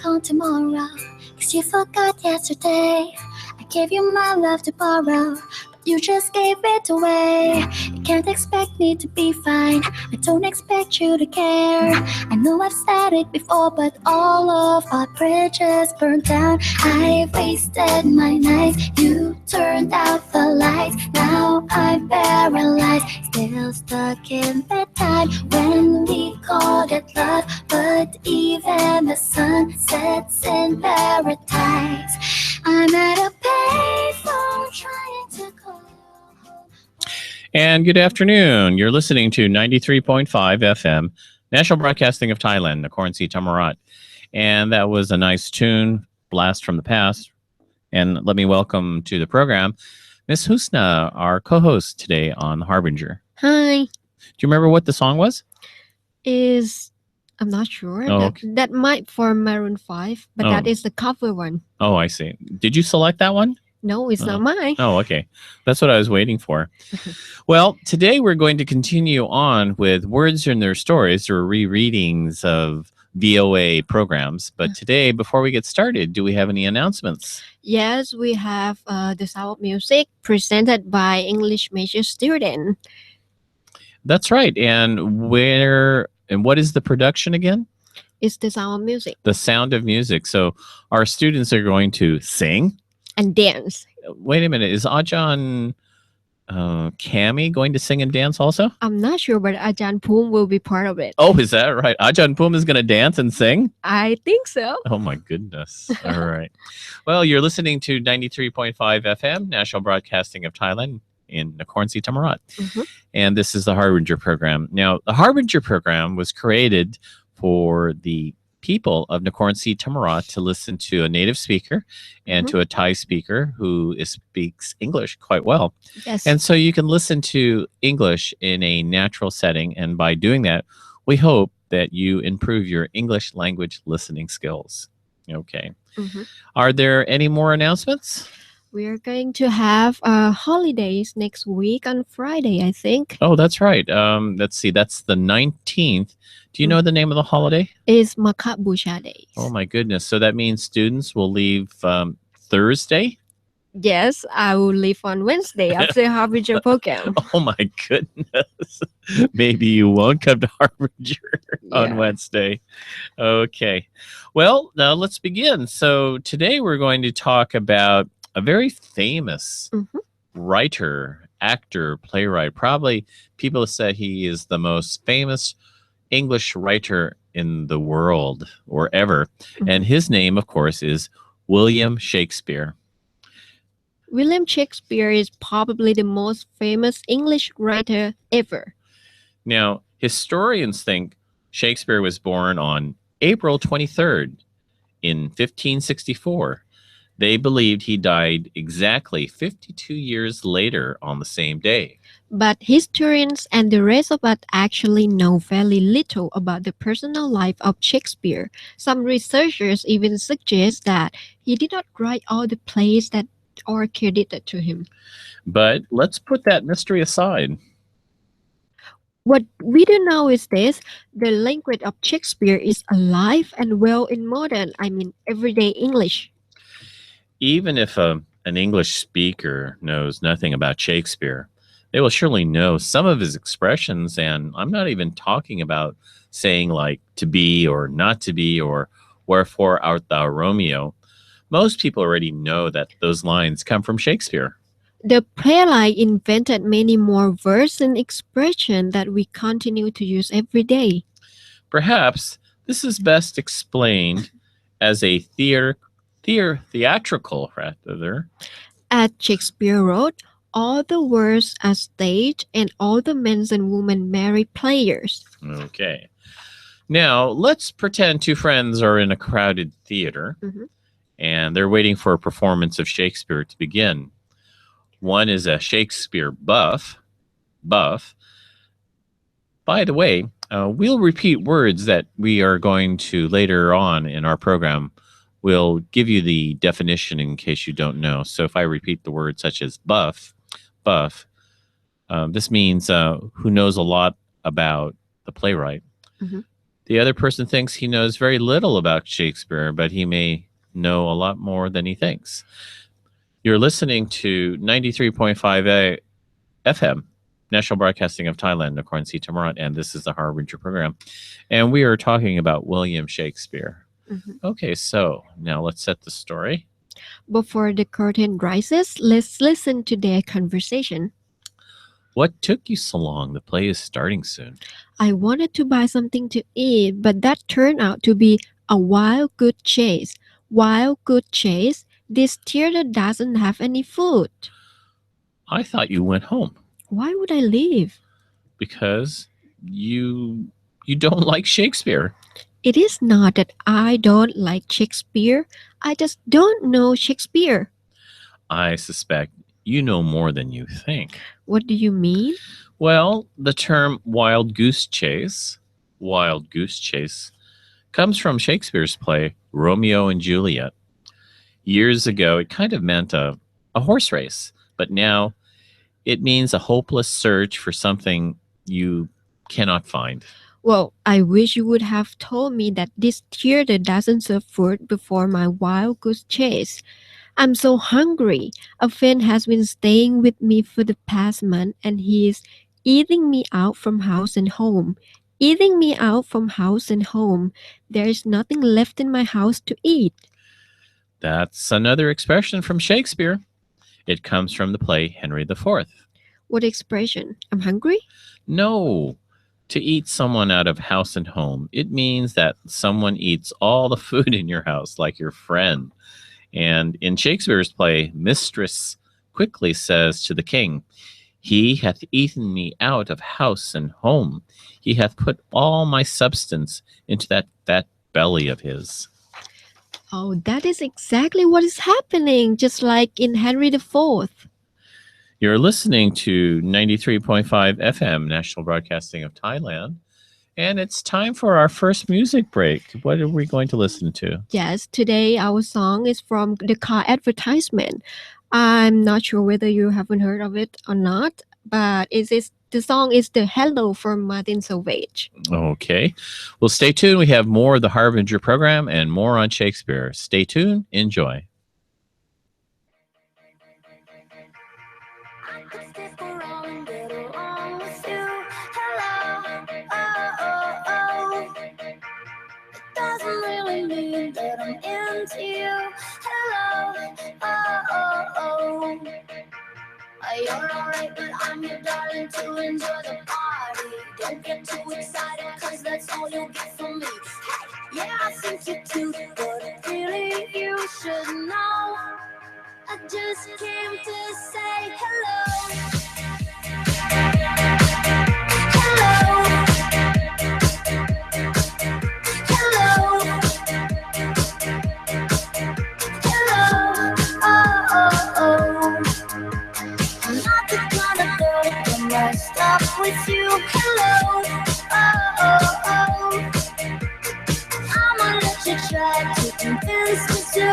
on tomorrow, 'cause you forgot yesterday. I gave you my love to borrow, but you just gave it away. You can't expect me to be fine, I don't expect you to care. I know I've said it before, but all of our bridges burned down. I wasted my nights, you turned out the lights. Now I'm paralyzed, still stuck in that time when we called it love. But even the sun sets in paradise. I'm at a payphone trying to call. And good afternoon. You're listening to 93.5 FM, National Broadcasting of Thailand, Nakhon Thammarat. And that was a nice tune, Blast from the Past. And let me welcome to the program Miss Husna, our co-host today on Harbinger. Hi. Do you remember what the song was? I'm not sure. Oh, okay. That might for Maroon 5, but that is the cover one. Oh, I see. Did you select that one? No, it's not mine. Oh, okay. That's what I was waiting for. Well, today we're going to continue on with Words in Their Stories, or rereadings of VOA programs. But today, before we get started, do we have any announcements? Yes, we have the Sound of Music presented by English major student. That's right. And what is the production again? It's the Sound of Music. The Sound of Music. So our students are going to sing and dance. Wait a minute. Is Ajahn Kami going to sing and dance also? I'm not sure, but Ajahn Poom will be part of it. Oh, is that right? Ajahn Poom is going to dance and sing? I think so. Oh, my goodness. All right. Well, you're listening to 93.5 FM, National Broadcasting of Thailand, in Nakhon Thammarat. And this is the Harbinger program. Now, the Harbinger program was created for the people of Nakhon Thammarat to listen to a native speaker and to a Thai speaker who speaks English quite well. Yes. And so you can listen to English in a natural setting. And by doing that, we hope that you improve your English language listening skills. Okay. Are there any more announcements? We are going to have holidays next week on Friday, I think. Oh, that's right. Let's see. That's the 19th. Do you know the name of the holiday? It's Maka Busha Days. Oh, my goodness. So that means students will leave Thursday? Yes, I will leave on Wednesday after Harbinger program. Oh, my goodness. Maybe you won't come to Harbinger on Wednesday. Okay. Well, now let's begin. So today we're going to talk about a very famous writer, actor, playwright. Probably people have said he is the most famous English writer in the world or ever. And his name, of course, is William Shakespeare. William Shakespeare is probably the most famous English writer ever. Now, historians think Shakespeare was born on April 23rd in 1564. They believed he died exactly 52 years later on the same day. But historians and the rest of us actually know very little about the personal life of Shakespeare. Some researchers even suggest that he did not write all the plays that are credited to him. But let's put that mystery aside. What we do know is this: the language of Shakespeare is alive and well in modern, everyday English. Even if an English speaker knows nothing about Shakespeare, they will surely know some of his expressions. And I'm not even talking about saying like to be or not to be or wherefore art thou Romeo. Most people already know that those lines come from Shakespeare. The playwright invented many more words and expressions that we continue to use every day. Perhaps this is best explained as a theatrical rather. As Shakespeare wrote, all the words are staged and all the men and women marry players. Okay. Now, let's pretend two friends are in a crowded theater and they're waiting for a performance of Shakespeare to begin. One is a Shakespeare buff. By the way, we'll repeat words that we are going to later on in our program. We'll give you the definition in case you don't know. So if I repeat the word such as buff, this means who knows a lot about the playwright. The other person thinks he knows very little about Shakespeare, but he may know a lot more than he thinks. You're listening to 93.5 FM, National Broadcasting of Thailand, Nakorn Si Thammarat, and this is the Harbinger program. And we are talking about William Shakespeare. Okay, so now let's set the story. Before the curtain rises, let's listen to their conversation. What took you so long? The play is starting soon. I wanted to buy something to eat, but that turned out to be a wild goose chase. Wild goose chase? This theater doesn't have any food. I thought you went home. Why would I leave? Because you don't like Shakespeare. It is not that I don't like Shakespeare. I just don't know Shakespeare. I suspect you know more than you think. What do you mean? Well, the term wild goose chase comes from Shakespeare's play Romeo and Juliet. Years ago, it kind of meant a horse race, but now it means a hopeless search for something you cannot find. Well, I wish you would have told me that this theater doesn't serve food before my wild goose chase. I'm so hungry. A friend has been staying with me for the past month and he is eating me out from house and home. Eating me out from house and home. There is nothing left in my house to eat. That's another expression from Shakespeare. It comes from the play Henry IV. What expression? I'm hungry? No. To eat someone out of house and home, it means that someone eats all the food in your house, like your friend. And in Shakespeare's play, Mistress quickly says to the king, "He hath eaten me out of house and home. He hath put all my substance into that fat belly of his." Oh, that is exactly what is happening, just like in Henry IV. You're listening to 93.5 FM, National Broadcasting of Thailand. And it's time for our first music break. What are we going to listen to? Yes, today our song is from the car advertisement. I'm not sure whether you haven't heard of it or not, but the song is the Hello from Martin Solveig. Okay. Well, stay tuned. We have more of the Harbinger program and more on Shakespeare. Stay tuned. Enjoy. Doesn't really mean that I'm into you. Hello, you're alright, but I'm your darling to enjoy the party. Don't get too excited, cause that's all you'll get from me. Hey, yeah, I think you're cute, but really you should know I just came to say hello. Hello. Stop with you, hello, I'ma let you try to convince me to,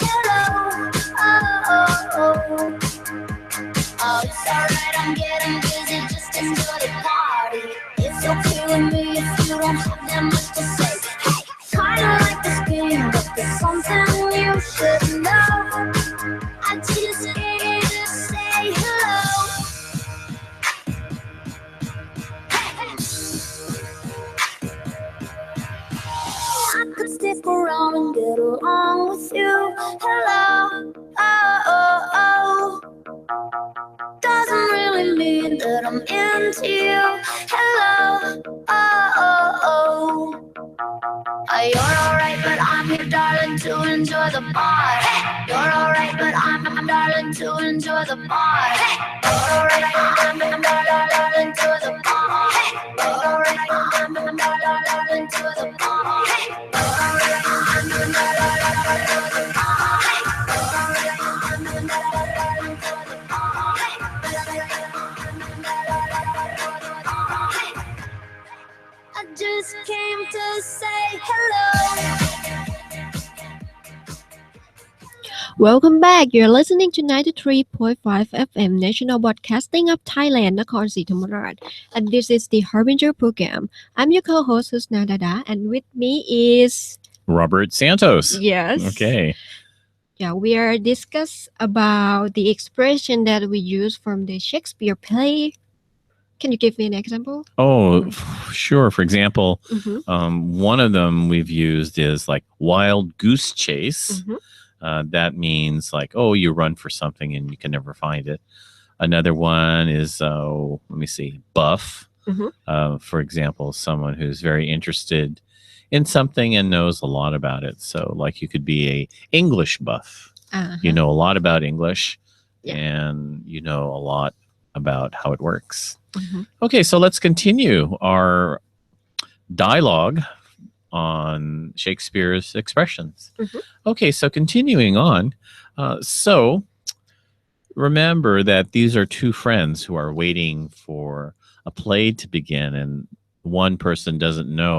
hello, oh, it's alright, I'm getting busy, just enjoy the party. It's okay with me if you don't have that much to say. Hey, kinda like this game, but there's something you should know. I just came to say hello. I could stick around and get along with you. Hello, doesn't really mean that I'm into you. Hello, you're alright, but I'm your darling to enjoy the party. You're alright, but I'm darling to enjoy the party. You're alright, I'm darling to the party. You're alright, I'm darling to the party. I just came to say hello. Welcome back. You're listening to 93.5 FM National Broadcasting of Thailand, นครศรีธรรมราช and this is the Harbinger program. I'm your co-host Husna Dada, and with me is Robert Santos. yes. Okay. Yeah, we are discuss about the expression that we use from the Shakespeare play. Can you give me an example? Oh, sure. For example, Mhm. one of them we've used is like wild goose chase. Mhm. That means like, oh, you run for something and you can never find it. Another one is, let me see, buff. Mhm. For example, someone who's very interested in something and knows a lot about it. So, like, you could be a English buff. Uh-huh. You know a lot about English, Yeah. and you know a lot about how it works. Mhm. Okay, so let's continue our dialogue on Shakespeare's expressions. Mhm. Okay, so continuing on. So remember that these are two friends who are waiting for a play to begin, and one person doesn't know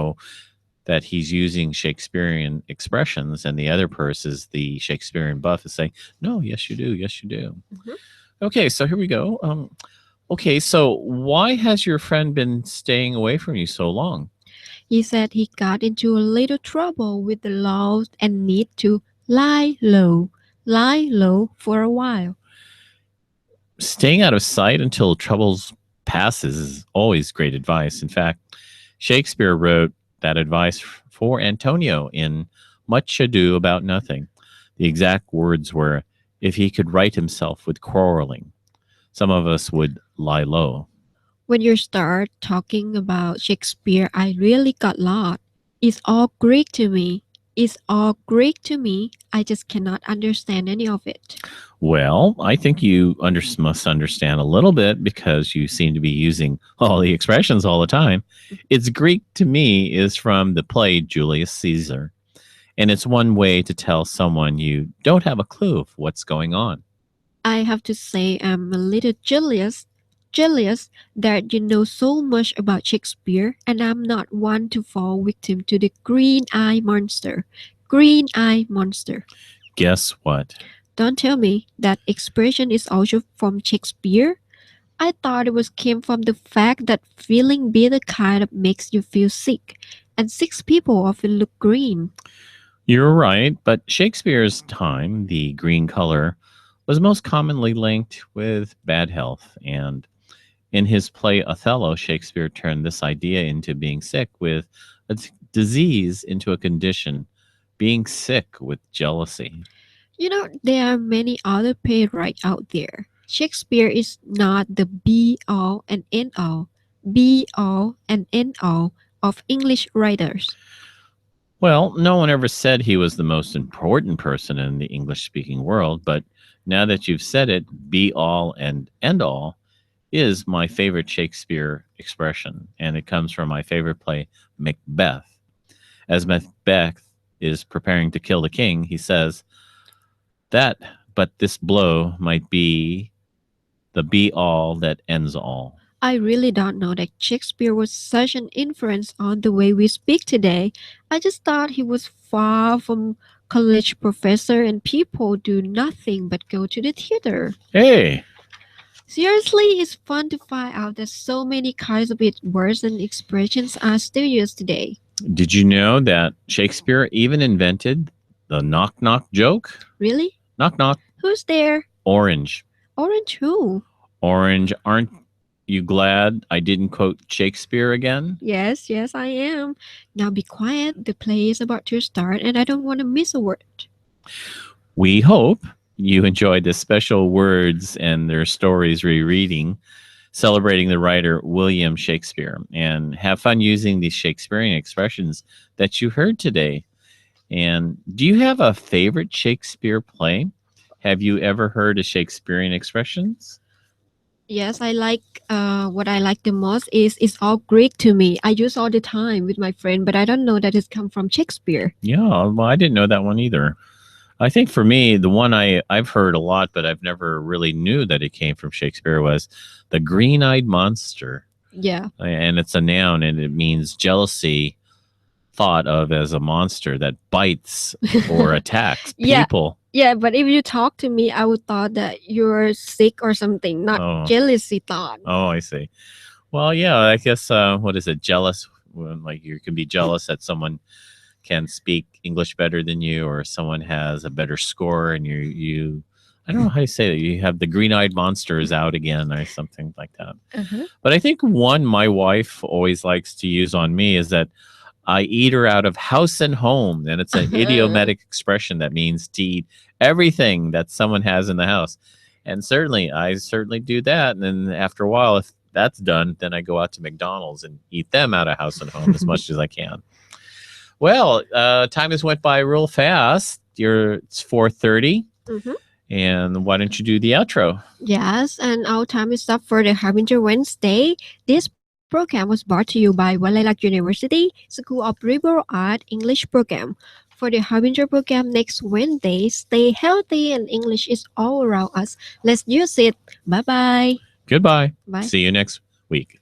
that he's using Shakespearean expressions, and the other person is the Shakespearean buff is saying, no, yes, you do. Yes, you do. Mhm. Okay, so here we go. Okay, so why has your friend been staying away from you so long? He said he got into a little trouble with the laws and need to lie low for a while. Staying out of sight until troubles passes is always great advice. In fact, Shakespeare wrote that advice for Antonio in Much Ado About Nothing. The exact words were, if he could right himself with quarreling, some of us would lie low. When you start talking about Shakespeare, I really got lost. It's all Greek to me. It's all Greek to me. I just cannot understand any of it. Well, I think you must understand a little bit because you seem to be using all the expressions all the time. It's Greek to me is from the play Julius Caesar, and it's one way to tell someone you don't have a clue of what's going on. I have to say I'm a little jealous that you know so much about Shakespeare, and I'm not one to fall victim to the green eye monster. Green eye monster. Guess what? Don't tell me that expression is also from Shakespeare. I thought it was came from the fact that feeling bitter kind of makes you feel sick, and sick people often look green. You're right, but Shakespeare's time, the green color, was most commonly linked with bad health. And in his play Othello, Shakespeare turned this idea into being sick with a disease into a condition, being sick with jealousy. You know, there are many other playwrights out there. Shakespeare is not the be all and end all, of English writers. Well, no one ever said he was the most important person in the English speaking world, but now that you've said it, be all and end all is my favorite Shakespeare expression, and it comes from my favorite play, Macbeth. As Macbeth is preparing to kill the king, he says, but this blow might be the be all that ends all. I really don't know that Shakespeare was such an influence on the way we speak today. I just thought he was far from college professor and people do nothing but go to the theater. Hey, Seriously, it's fun to find out that so many kinds of words and expressions are still used today. did you know that Shakespeare even invented the knock knock joke? Really? Knock knock, Who's there? orange. Orange who? Orange, aren't you glad I didn't quote Shakespeare again? Yes, I am. Now be quiet. The play is about to start and I don't want to miss a word. We hope you enjoyed this special words and their stories rereading, celebrating the writer William Shakespeare, and have fun using these Shakespearean expressions that you heard today. And do you have a favorite Shakespeare play? Have you ever heard of Shakespearean expressions? Yes, I like what I like the most is it's all Greek to me. I use all the time with my friend, but I don't know that it's come from Shakespeare. Yeah, well, I didn't know that one either. I think for me, the one I've heard a lot, but I've never really knew that it came from Shakespeare was the green-eyed monster. Yeah. And it's a noun, and it means jealousy thought of as a monster that bites or attacks Yeah. people. Yeah, but if you talk to me, I would thought that you're sick or something, not Oh. jealousy thought. Oh, I see. Well, yeah, I guess what is it? Jealous when like you can be jealous that someone can speak English better than you, or someone has a better score, and you I don't know how you say that. You have the green-eyed monster is out again, or something like that. Uh-huh. But I think one my wife always likes to use on me is that I eat her out of house and home, and it's an idiomatic expression that means to eat everything that someone has in the house. And I certainly do that. And then after a while, if that's done, then I go out to McDonald's and eat them out of house and home as much as I can. Well, time has went by real fast. It's 4:30, Mhm. and why don't you do the outro? Yes, and our time is up for the Harbinger Wednesday. This program was brought to you by Walilac University School of Liberal Art English Program. For the Harbinger program next Wednesday, stay healthy and English is all around us. Let's use it. Bye bye. Goodbye. Bye. See you next week.